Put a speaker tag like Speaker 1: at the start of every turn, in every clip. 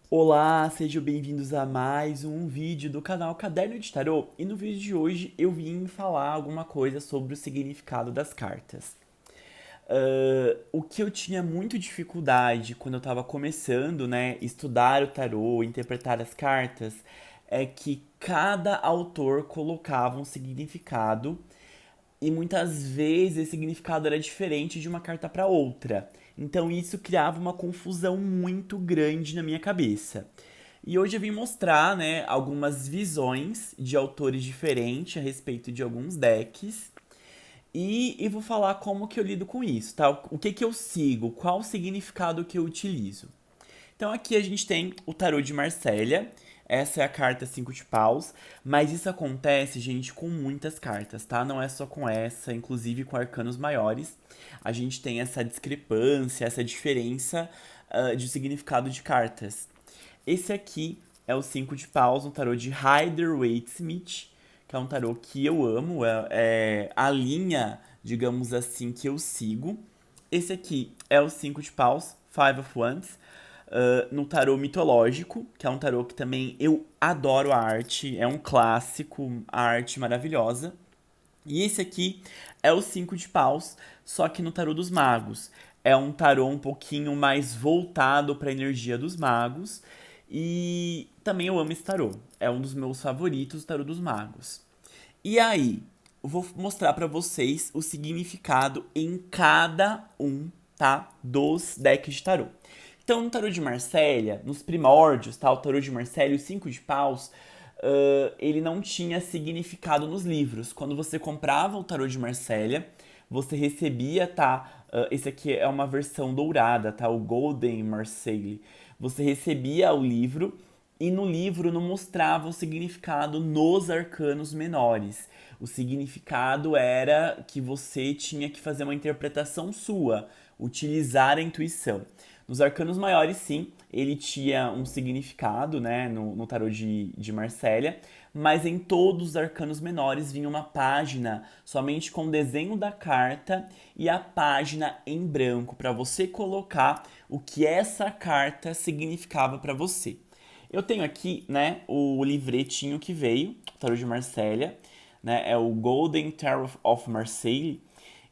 Speaker 1: Olá, sejam bem-vindos a mais um vídeo do canal Caderno de Tarô. E no vídeo de hoje eu vim falar alguma coisa sobre o significado das cartas. O que eu tinha muito dificuldade quando eu estava começando, né, estudar o tarô, interpretar as cartas, é que cada autor colocava um significado e muitas vezes esse significado era diferente de uma carta para outra. Então isso criava uma confusão muito grande na minha cabeça. E hoje eu vim mostrar, né, algumas visões de autores diferentes a respeito de alguns decks. E vou falar como que eu lido com isso, tá? O que que eu sigo, qual o significado que eu utilizo. Então aqui a gente tem o tarô de Marsella. Essa é a carta 5 de paus, mas isso acontece, gente, com muitas cartas, tá? Não é só com essa, inclusive com arcanos maiores. A gente tem essa discrepância, essa diferença de significado de cartas. Esse aqui é o 5 de paus, um tarô de Rider-Waite-Smith, que é um tarô que eu amo, é a linha, digamos assim, que eu sigo. Esse aqui é o 5 de paus, Five of Wands, no tarô mitológico, que é um tarô que também eu adoro a arte, é um clássico, a arte maravilhosa. E esse aqui é o 5 de paus, só que no tarô dos magos. É um tarô um pouquinho mais voltado para a energia dos magos. E também eu amo esse tarô. É um dos meus favoritos, o tarô dos magos. E aí, eu vou mostrar para vocês o significado em cada um, tá? Dos decks de tarô. Então, no tarô de Marsella, nos primórdios, tá? O tarô de Marsella e o 5 de paus, ele não tinha significado nos livros. Quando você comprava o tarô de Marsella, você recebia, tá? Esse aqui é uma versão dourada, tá? O Golden Marseille. Você recebia o livro e no livro não mostrava o significado nos arcanos menores. O significado era que você tinha que fazer uma interpretação sua, utilizar a intuição. Nos arcanos maiores, sim, ele tinha um significado, né, no tarô de Marsella, mas em todos os arcanos menores vinha uma página somente com o desenho da carta e a página em branco, para você colocar o que essa carta significava para você. Eu tenho aqui, né, o livretinho que veio, o tarô de Marsella, né, é o Golden Tarot of Marseille,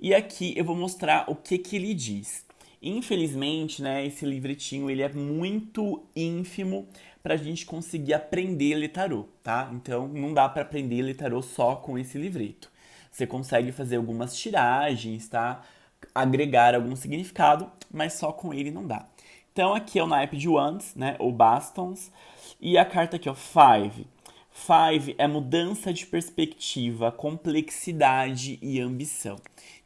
Speaker 1: e aqui eu vou mostrar o que que ele diz. Infelizmente, né, esse livretinho ele é muito ínfimo para a gente conseguir aprender a ler tarô, tá? Então não dá para aprender a ler tarô só com esse livreto. Você consegue fazer algumas tiragens, tá? Agregar algum significado, mas só com ele não dá. Então aqui é o naipe de wands, né, ou bastons, e a carta aqui, ó, five. Five é mudança de perspectiva, complexidade e ambição.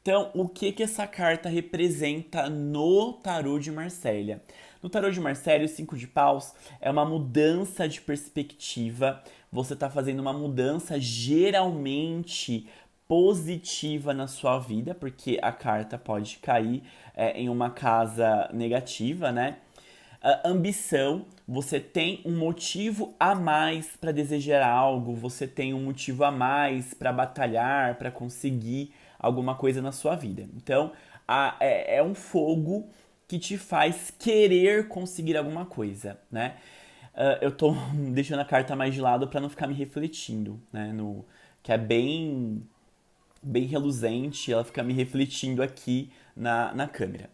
Speaker 1: Então, o que que essa carta representa no tarô de Marsella? No tarô de Marsella, o 5 de paus é uma mudança de perspectiva. Você está fazendo uma mudança geralmente positiva na sua vida, porque a carta pode cair em uma casa negativa, né? Ambição, você tem um motivo a mais para desejar algo, você tem um motivo a mais para batalhar, para conseguir alguma coisa na sua vida. Então, é um fogo que te faz querer conseguir alguma coisa, né? Eu tô deixando a carta mais de lado para não ficar me refletindo, né? Que é bem reluzente, ela fica me refletindo aqui na câmera.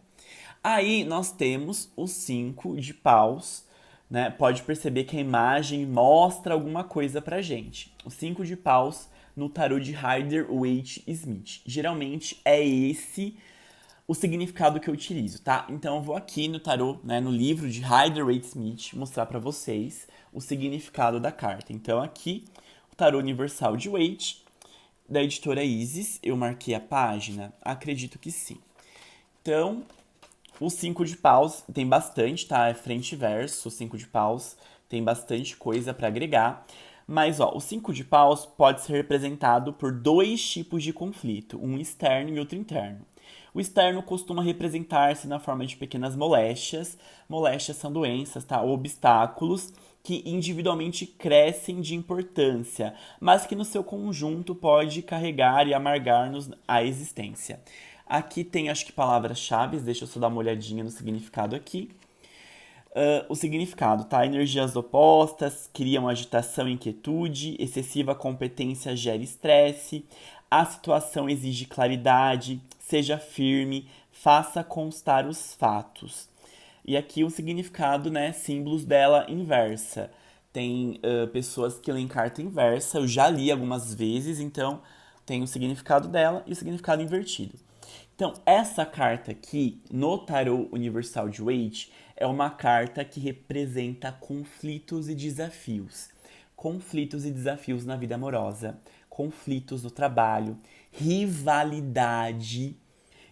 Speaker 1: Aí nós temos o 5 de paus, né? Pode perceber que a imagem mostra alguma coisa pra gente. O 5 de paus no tarô de Rider-Waite-Smith. Geralmente é esse o significado que eu utilizo, tá? Então eu vou aqui no tarô, né, no livro de Rider-Waite-Smith, mostrar para vocês o significado da carta. Então aqui, o tarô universal de Waite, da editora Isis, eu marquei a página? Acredito que sim. Então, o 5 de paus tem bastante, tá? É frente e verso, o 5 de paus tem bastante coisa para agregar. Mas, ó, o 5 de paus pode ser representado por dois tipos de conflito, um externo e outro interno. O externo costuma representar-se na forma de pequenas moléstias. Moléstias são doenças, tá? Ou obstáculos que individualmente crescem de importância, mas que no seu conjunto pode carregar e amargar-nos a existência. Aqui tem, acho que palavras-chave, deixa eu só dar uma olhadinha no significado aqui. O significado, tá? Energias opostas criam agitação e inquietude, excessiva competência gera estresse, a situação exige claridade, seja firme, faça constar os fatos. E aqui o significado, né? Símbolos dela inversa. Tem pessoas que leem carta inversa, eu já li algumas vezes, então tem o significado dela e o significado invertido. Então, essa carta aqui, no Tarot Universal de Waite, é uma carta que representa conflitos e desafios. Conflitos e desafios na vida amorosa, conflitos no trabalho, rivalidade.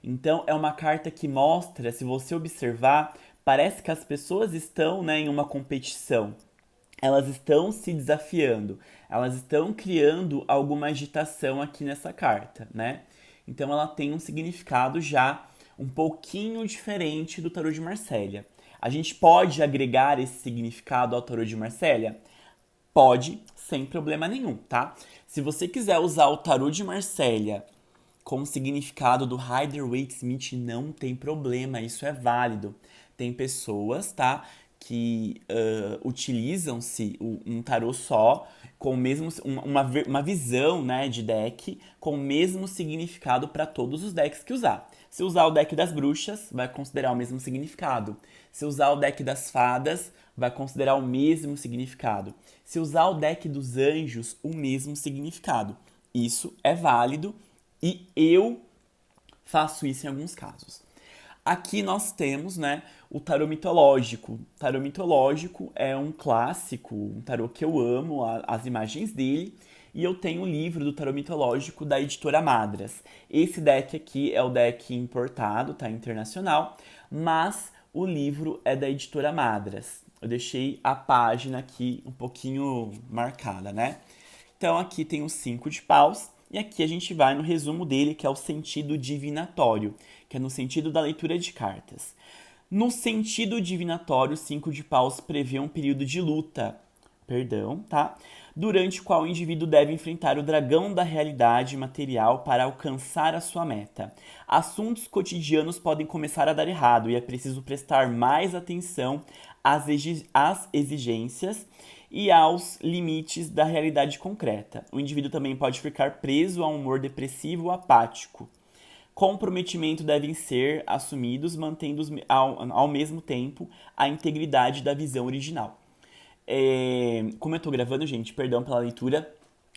Speaker 1: Então, é uma carta que mostra, se você observar, parece que as pessoas estão, né, em uma competição. Elas estão se desafiando, elas estão criando alguma agitação aqui nessa carta, né? Então ela tem um significado já um pouquinho diferente do tarô de Marsella. A gente pode agregar esse significado ao tarô de Marsella? Pode, sem problema nenhum, tá? Se você quiser usar o tarô de Marsella com o significado do Rider-Waite-Smith, não tem problema, isso é válido. Tem pessoas, tá, que utilizam-se um tarô só, com o mesmo, uma visão, né, de deck, com o mesmo significado para todos os decks que usar. Se usar o deck das bruxas, vai considerar o mesmo significado. Se usar o deck das fadas, vai considerar o mesmo significado. Se usar o deck dos anjos, o mesmo significado. Isso é válido e eu faço isso em alguns casos. Aqui nós temos, né, o tarô mitológico. O tarô mitológico é um clássico, um tarô que eu amo, as imagens dele. E eu tenho o livro do tarô mitológico da editora Madras. Esse deck aqui é o deck importado, tá, internacional, mas o livro é da editora Madras. Eu deixei a página aqui um pouquinho marcada, né? Então aqui tem o 5 de paus. E aqui a gente vai no resumo dele, que é o sentido divinatório, que é no sentido da leitura de cartas. No sentido divinatório, o 5 de paus prevê um período de luta, tá? Durante o qual o indivíduo deve enfrentar o dragão da realidade material para alcançar a sua meta. Assuntos cotidianos podem começar a dar errado e é preciso prestar mais atenção às exigências e aos limites da realidade concreta. O indivíduo também pode ficar preso a um humor depressivo ou apático. Comprometimento devem ser assumidos, mantendo ao mesmo tempo a integridade da visão original. Como eu tô gravando, gente, perdão pela leitura,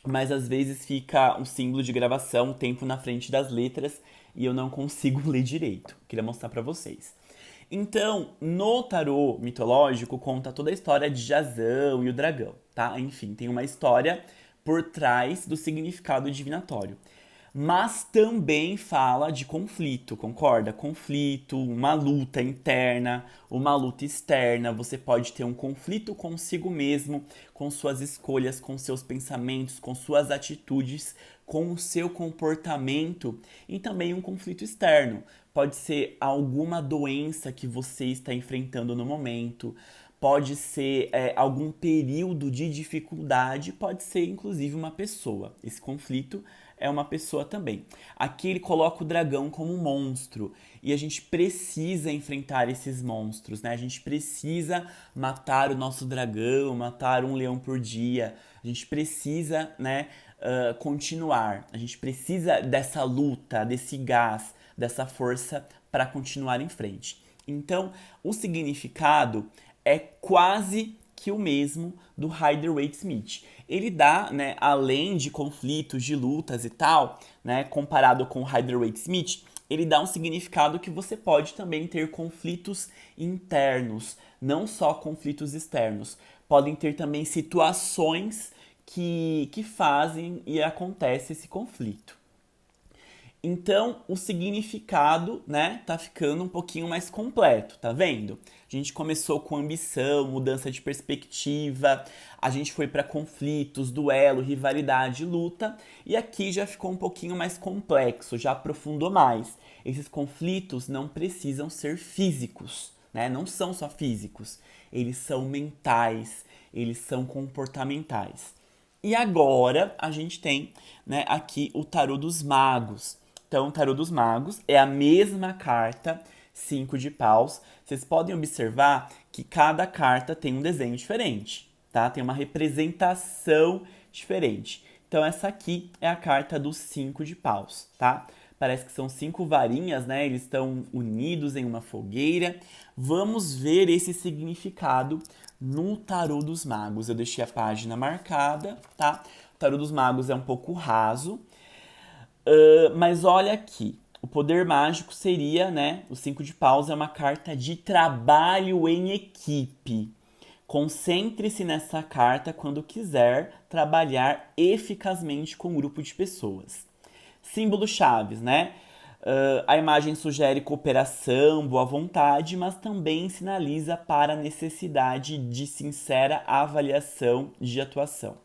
Speaker 1: mas às vezes fica um símbolo de gravação, um tempo na frente das letras e eu não consigo ler direito. Queria mostrar pra vocês. Então, no tarô mitológico conta toda a história de Jazão e o dragão, tá? Enfim, tem uma história por trás do significado divinatório. Mas também fala de conflito, concorda? Conflito, uma luta interna, uma luta externa. Você pode ter um conflito consigo mesmo, com suas escolhas, com seus pensamentos, com suas atitudes, com o seu comportamento e também um conflito externo. Pode ser alguma doença que você está enfrentando no momento, pode ser algum período de dificuldade, pode ser inclusive uma pessoa. Esse conflito é uma pessoa também. Aqui ele coloca o dragão como um monstro e a gente precisa enfrentar esses monstros, né? A gente precisa matar o nosso dragão, matar um leão por dia. A gente precisa, né, continuar. A gente precisa dessa luta, desse gás, dessa força para continuar em frente. Então, o significado é quase que o mesmo do Rider-Waite-Smith. Ele dá, né, além de conflitos, de lutas e tal, né, comparado com o Rider-Waite-Smith, ele dá um significado que você pode também ter conflitos internos, não só conflitos externos. Podem ter também situações que fazem e acontece esse conflito. Então, o significado, né, tá ficando um pouquinho mais completo, tá vendo? A gente começou com ambição, mudança de perspectiva, a gente foi para conflitos, duelo, rivalidade, luta, e aqui já ficou um pouquinho mais complexo, já aprofundou mais. Esses conflitos não precisam ser físicos, né? Não são só físicos, eles são mentais, eles são comportamentais. E agora a gente tem, né, aqui o tarô dos magos. Então, o tarô dos magos é a mesma carta 5 de paus, vocês podem observar que cada carta tem um desenho diferente, tá? Tem uma representação diferente. Então essa aqui é a carta dos 5 de paus, tá? Parece que são 5 varinhas, né? Eles estão unidos em uma fogueira. Vamos ver esse significado no Tarô dos Magos. Eu deixei a página marcada, tá? O Tarô dos Magos é um pouco raso, mas olha aqui. O poder mágico seria, né? O 5 de paus é uma carta de trabalho em equipe. Concentre-se nessa carta quando quiser trabalhar eficazmente com um grupo de pessoas. Símbolo chaves, né? A imagem sugere cooperação, boa vontade, mas também sinaliza para a necessidade de sincera avaliação de atuação.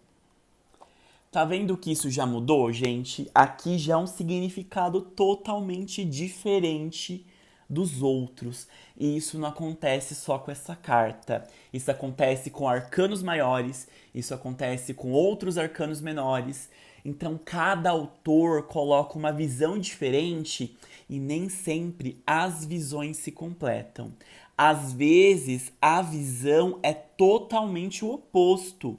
Speaker 1: Tá vendo que isso já mudou, gente? Aqui já é um significado totalmente diferente dos outros. E isso não acontece só com essa carta. Isso acontece com arcanos maiores, isso acontece com outros arcanos menores. Então, cada autor coloca uma visão diferente e nem sempre as visões se completam. Às vezes, a visão é totalmente o oposto.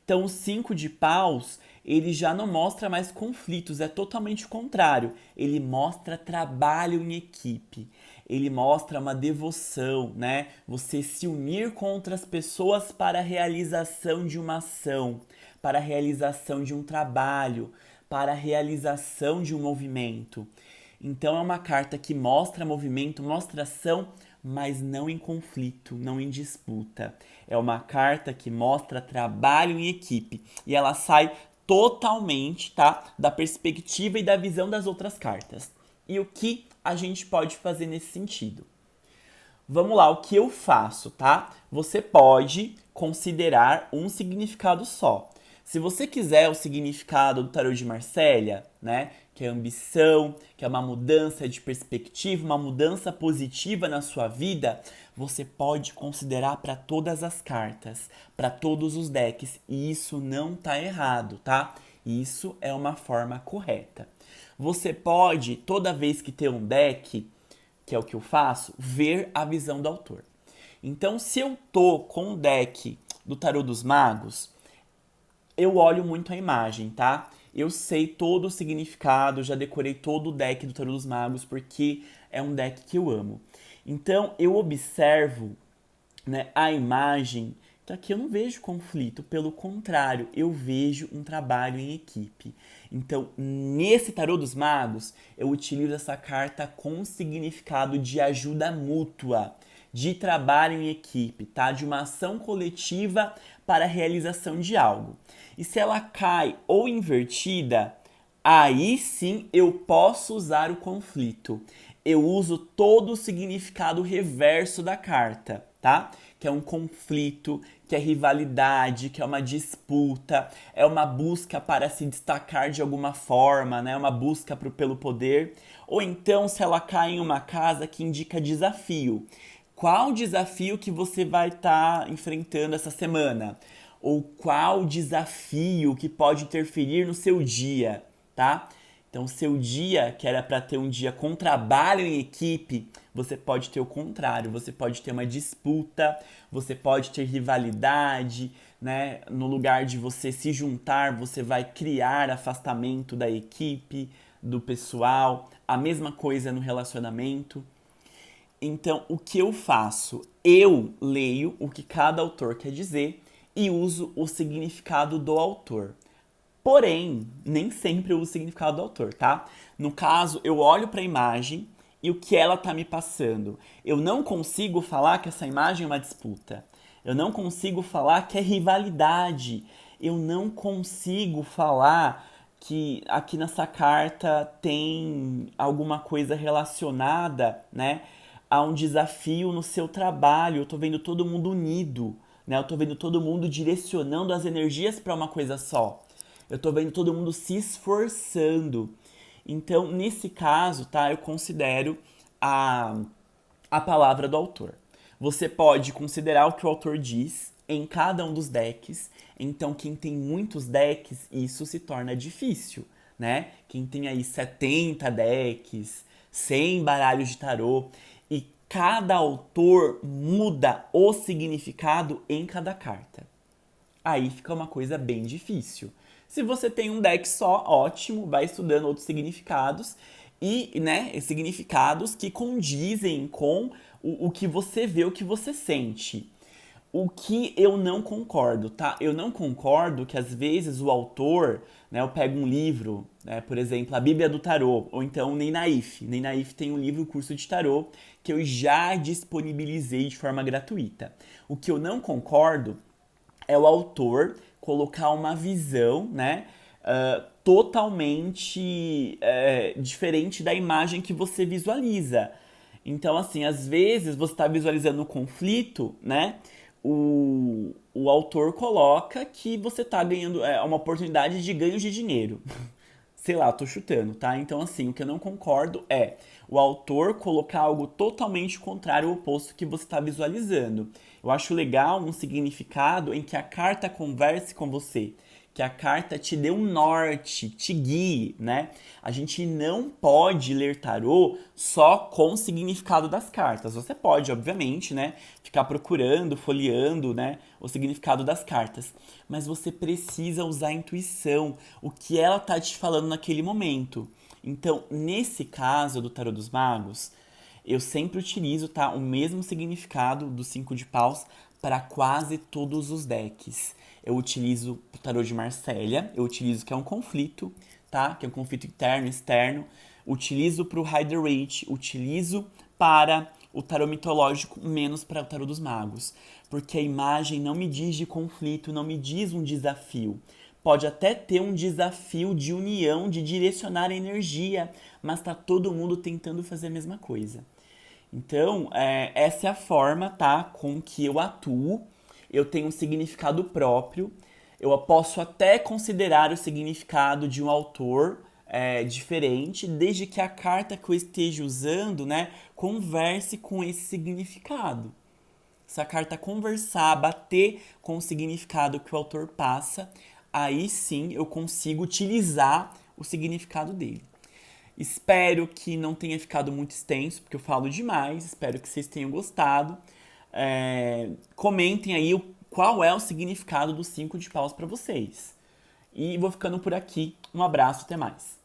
Speaker 1: Então, o 5 de paus, ele já não mostra mais conflitos, é totalmente o contrário. Ele mostra trabalho em equipe. Ele mostra uma devoção, né? Você se unir com outras pessoas para a realização de uma ação, para a realização de um trabalho, para a realização de um movimento. Então, é uma carta que mostra movimento, mostra ação, mas não em conflito, não em disputa. É uma carta que mostra trabalho em equipe e ela sai totalmente, tá, da perspectiva e da visão das outras cartas. E o que a gente pode fazer nesse sentido? Vamos lá, o que eu faço, tá? Você pode considerar um significado só. Se você quiser o significado do tarô de Marsella, né, que é ambição, que é uma mudança de perspectiva, uma mudança positiva na sua vida, você pode considerar para todas as cartas, para todos os decks, e isso não tá errado, tá? Isso é uma forma correta. Você pode, toda vez que ter um deck, que é o que eu faço, ver a visão do autor. Então, se eu tô com o deck do Tarô dos Magos, eu olho muito a imagem, tá? Eu sei todo o significado, já decorei todo o deck do Tarô dos Magos, porque é um deck que eu amo. Então, eu observo, né, a imagem, então aqui eu não vejo conflito, pelo contrário, eu vejo um trabalho em equipe. Então, nesse Tarô dos Magos, eu utilizo essa carta com significado de ajuda mútua, de trabalho em equipe, tá? De uma ação coletiva para a realização de algo. E se ela cai ou invertida, aí sim eu posso usar o conflito. Eu uso todo o significado reverso da carta, tá? Que é um conflito, que é rivalidade, que é uma disputa, é uma busca para se destacar de alguma forma, né? Uma busca pelo poder. Ou então, se ela cai em uma casa que indica desafio. Qual desafio que você vai estar enfrentando essa semana? Ou qual desafio que pode interferir no seu dia, tá? Então, seu dia, que era para ter um dia com trabalho em equipe, você pode ter o contrário, você pode ter uma disputa, você pode ter rivalidade, né? No lugar de você se juntar, você vai criar afastamento da equipe, do pessoal, a mesma coisa no relacionamento. Então, o que eu faço? Eu leio o que cada autor quer dizer e uso o significado do autor. Porém, nem sempre eu uso o significado do autor, tá? No caso, eu olho para a imagem e o que ela tá me passando. Eu não consigo falar que essa imagem é uma disputa. Eu não consigo falar que é rivalidade. Eu não consigo falar que aqui nessa carta tem alguma coisa relacionada, né, a um desafio no seu trabalho. Eu tô vendo todo mundo unido, né? Eu tô vendo todo mundo direcionando as energias para uma coisa só. Eu tô vendo todo mundo se esforçando. Então, nesse caso, tá, eu considero a palavra do autor. Você pode considerar o que o autor diz em cada um dos decks. Então, quem tem muitos decks, isso se torna difícil, né? Quem tem aí 70 decks, 100 baralhos de tarô e cada autor muda o significado em cada carta. Aí fica uma coisa bem difícil. Se você tem um deck só, ótimo, vai estudando outros significados e, né, significados que condizem com o que você vê, o que você sente. O que eu não concordo, tá? Eu não concordo que às vezes o autor, né, eu pego um livro, né, por exemplo, a Bíblia do Tarô, ou então Ney Naif. Ney Naif tem um livro, curso de tarô, que eu já disponibilizei de forma gratuita. O que eu não concordo é o autor colocar uma visão, né, totalmente diferente da imagem que você visualiza. Então, assim, às vezes você está visualizando um conflito, né? O autor coloca que você está ganhando uma oportunidade de ganho de dinheiro. Sei lá, tô chutando, tá? Então, assim, o que eu não concordo é o autor colocar algo totalmente contrário ao oposto que você está visualizando. Eu acho legal um significado em que a carta converse com você, que a carta te dê um norte, te guie, né? A gente não pode ler tarô só com o significado das cartas. Você pode, obviamente, né, ficar procurando, folheando, né, o significado das cartas, mas você precisa usar a intuição, o que ela tá te falando naquele momento. Então, nesse caso do Tarô dos Magos, eu sempre utilizo, tá, o mesmo significado do 5 de paus para quase todos os decks. Eu utilizo o Tarô de Marsella, eu utilizo que é um conflito, tá? Que é um conflito interno e externo. Utilizo para o Rider-Waite, utilizo para o tarô mitológico, menos para o tarô dos magos. Porque a imagem não me diz de conflito, não me diz um desafio. Pode até ter um desafio de união, de direcionar a energia, mas tá todo mundo tentando fazer a mesma coisa. Então, essa é a forma, tá, com que eu atuo. Eu tenho um significado próprio. Eu posso até considerar o significado de um autor diferente, desde que a carta que eu esteja usando, né, converse com esse significado. Se a carta conversar, bater com o significado que o autor passa, aí sim eu consigo utilizar o significado dele. Espero que não tenha ficado muito extenso, porque eu falo demais. Espero que vocês tenham gostado. Comentem aí qual é o significado do 5 de paus para vocês. E vou ficando por aqui. Um abraço, até mais.